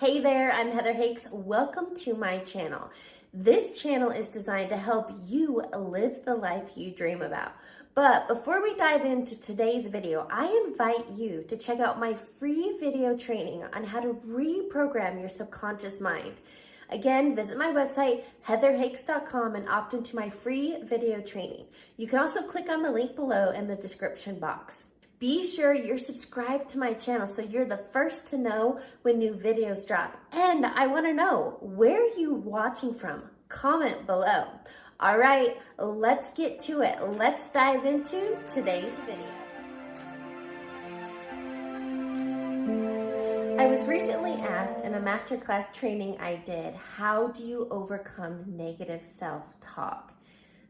Hey there, I'm Heather Hakes. Welcome to my channel. This channel is designed to help you live the life you dream about. But before we dive into today's video, I invite you to check out my free video training on how to reprogram your subconscious mind. Again, visit my website, heatherhakes.com, and opt into my free video training. You can also click on the link below in the description box. Be sure you're subscribed to my channel so you're the first to know when new videos drop. And I want to know, where are you watching from? Comment below. All right, let's get to it. Let's dive into today's video. I was recently asked in a masterclass training I did, how do you overcome negative self-talk?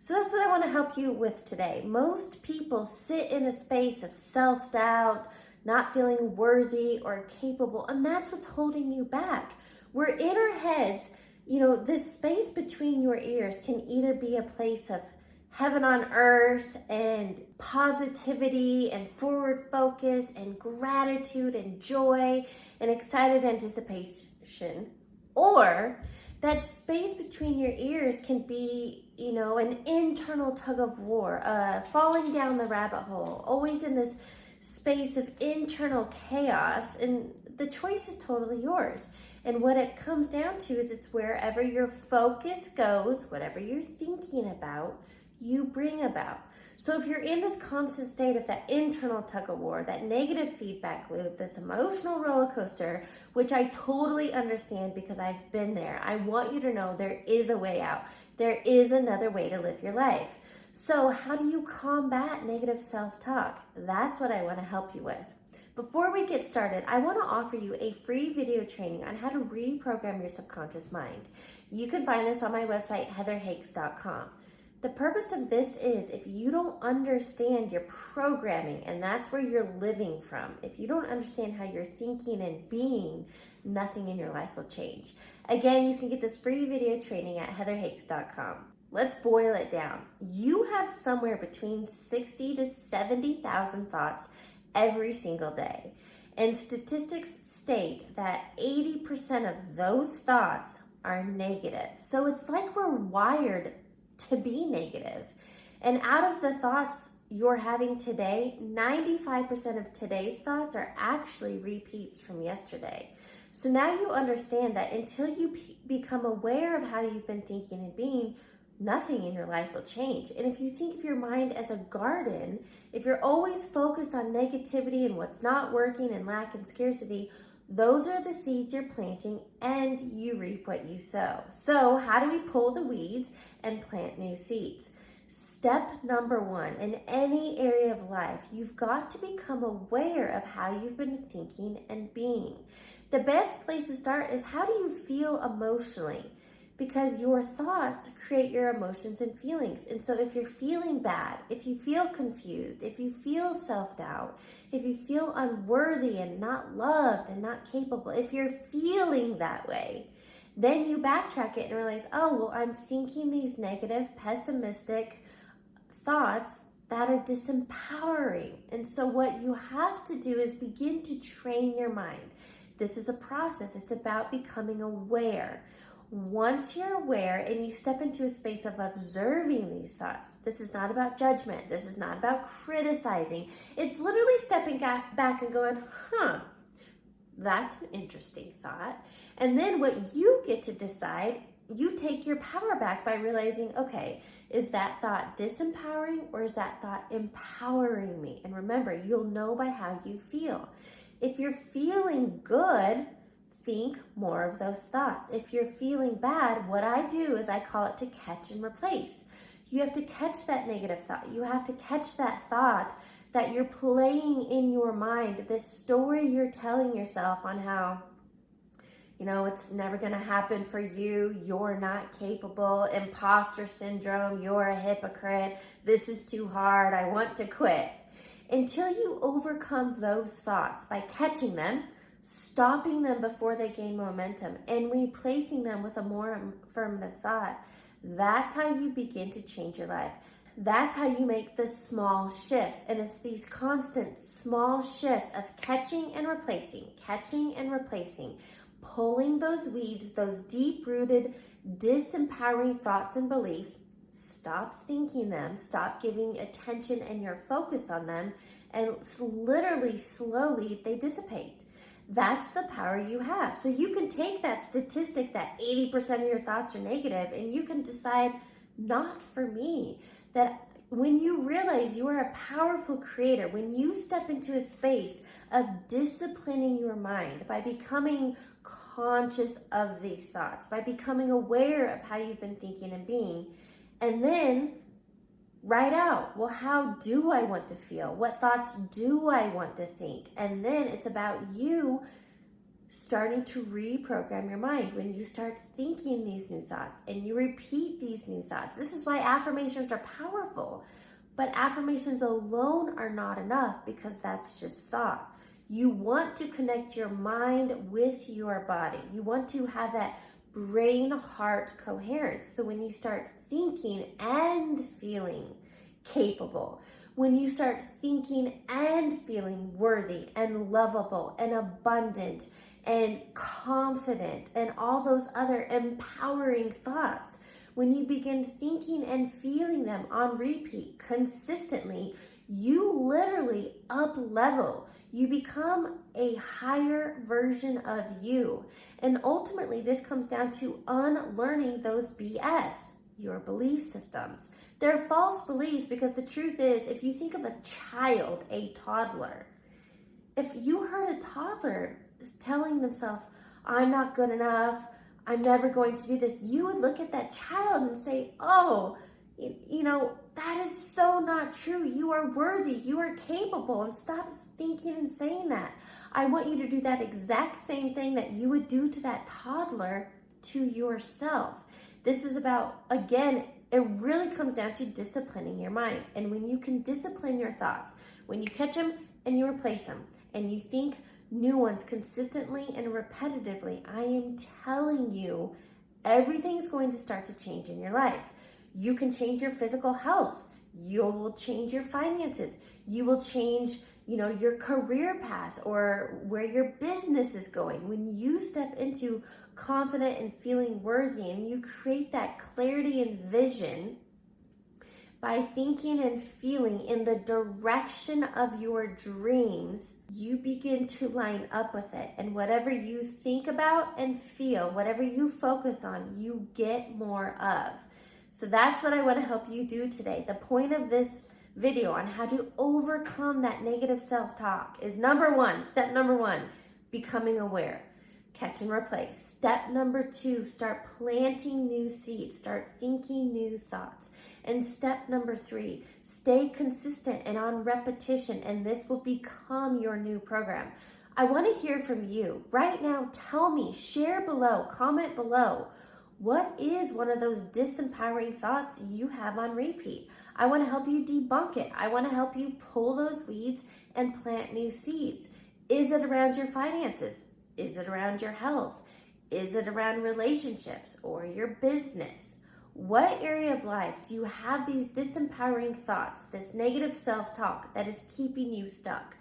So that's what I want to help you with today. Most people sit in a space of self-doubt, not feeling worthy or capable, and that's what's holding you back. We're in our heads, this space between your ears can either be a place of heaven on earth and positivity and forward focus and gratitude and joy and excited anticipation, or that space between your ears can be, an internal tug of war, falling down the rabbit hole, always in this space of internal chaos, and the choice is totally yours. And what it comes down to is it's wherever your focus goes, whatever you're thinking about, you bring about. So if you're in this constant state of that internal tug of war, that negative feedback loop, this emotional roller coaster, which I totally understand because I've been there, I want you to know there is a way out. There is another way to live your life. So how do you combat negative self-talk? That's what I want to help you with. Before we get started, I want to offer you a free video training on how to reprogram your subconscious mind. You can find this on my website, heatherhakes.com. The purpose of this is if you don't understand your programming, and that's where you're living from, if you don't understand how you're thinking and being, nothing in your life will change. Again, you can get this free video training at heatherhakes.com. Let's boil it down. You have somewhere between 60 to 70,000 thoughts every single day. And statistics state that 80% of those thoughts are negative. So it's like we're wired to be negative. And out of the thoughts you're having today, 95% of today's thoughts are actually repeats from yesterday. So now you understand that until you become aware of how you've been thinking and being, nothing in your life will change. And if you think of your mind as a garden, if you're always focused on negativity and what's not working and lack and scarcity, those are the seeds you're planting, and you reap what you sow. So how do we pull the weeds and plant new seeds? Step number one, in any area of life, you've got to become aware of how you've been thinking and being. The best place to start is, how do you feel emotionally? Because your thoughts create your emotions and feelings. And so if you're feeling bad, if you feel confused, if you feel self-doubt, if you feel unworthy and not loved and not capable, if you're feeling that way, then you backtrack it and realize, oh, well, I'm thinking these negative, pessimistic thoughts that are disempowering. And so what you have to do is begin to train your mind. This is a process. It's about becoming aware. Once you're aware and you step into a space of observing these thoughts, this is not about judgment. This is not about criticizing. It's literally stepping back and going, that's an interesting thought. And then what you get to decide, you take your power back by realizing, okay, is that thought disempowering or is that thought empowering me? And remember, you'll know by how you feel. If you're feeling good, think more of those thoughts. If you're feeling bad, what I do is I call it to catch and replace. You have to catch that negative thought. You have to catch that thought that you're playing in your mind, this story you're telling yourself on how, it's never going to happen for you. You're not capable. Imposter syndrome. You're a hypocrite. This is too hard. I want to quit. Until you overcome those thoughts by catching them, stopping them before they gain momentum, and replacing them with a more affirmative thought, that's how you begin to change your life. That's how you make the small shifts. And it's these constant small shifts of catching and replacing, pulling those weeds, those deep-rooted, disempowering thoughts and beliefs. Stop thinking them, stop giving attention and your focus on them, and literally, slowly, they dissipate. That's the power you have. So you can take that statistic that 80% of your thoughts are negative, and you can decide, not for me. That when you realize you are a powerful creator, when you step into a space of disciplining your mind by becoming conscious of these thoughts, by becoming aware of how you've been thinking and being, and then write out, well, how do I want to feel? What thoughts do I want to think? And then it's about you starting to reprogram your mind. When you start thinking these new thoughts and you repeat these new thoughts, this is why affirmations are powerful. But affirmations alone are not enough, because that's just thought. You want to connect your mind with your body. You want to have that brain-heart coherence. So when you start thinking and feeling capable, when you start thinking and feeling worthy and lovable and abundant and confident and all those other empowering thoughts, when you begin thinking and feeling them on repeat consistently, you literally up level. You become a higher version of you. And ultimately, this comes down to unlearning those BS, your belief systems. They're false beliefs, because the truth is, if you think of a child, a toddler, if you heard a toddler telling themselves, I'm not good enough, I'm never going to do this, you would look at that child and say, oh, that is so not true. You are worthy. You are capable. And stop thinking and saying that. I want you to do that exact same thing that you would do to that toddler to yourself. This is about, again, it really comes down to disciplining your mind. And when you can discipline your thoughts, when you catch them and you replace them, and you think new ones consistently and repetitively, I am telling you, everything's going to start to change in your life. You can change your physical health. You will change your finances. You will change, your career path or where your business is going. When you step into confident and feeling worthy, and you create that clarity and vision by thinking and feeling in the direction of your dreams, you begin to line up with it. And whatever you think about and feel, whatever you focus on, you get more of. So that's what I want to help you do today. The point of this video on how to overcome that negative self-talk is step number one, becoming aware. Catch and replace. Step number two, start planting new seeds. Start thinking new thoughts. And step number three, stay consistent and on repetition, and this will become your new program. I want to hear from you. Right now, tell me, share below, comment below. What is one of those disempowering thoughts you have on repeat? I want to help you debunk it. I want to help you pull those weeds and plant new seeds. Is it around your finances? Is it around your health? Is it around relationships or your business? What area of life do you have these disempowering thoughts, this negative self-talk that is keeping you stuck?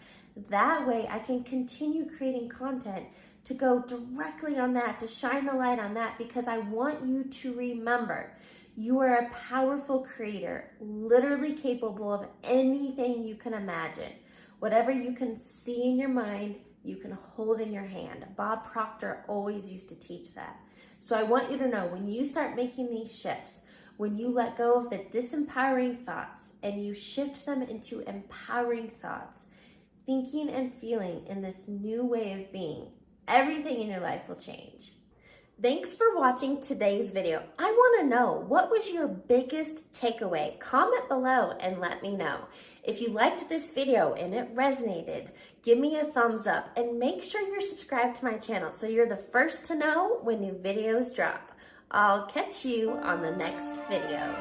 That way I can continue creating content to go directly on that, to shine the light on that, because I want you to remember you are a powerful creator, literally capable of anything you can imagine. Whatever you can see in your mind, you can hold in your hand. Bob Proctor always used to teach that. So I want you to know, when you start making these shifts, when you let go of the disempowering thoughts and you shift them into empowering thoughts, thinking and feeling in this new way of being, everything in your life will change. Thanks for watching today's video. I want to know, what was your biggest takeaway? Comment below and let me know. If you liked this video and it resonated, give me a thumbs up and make sure you're subscribed to my channel so you're the first to know when new videos drop. I'll catch you on the next video.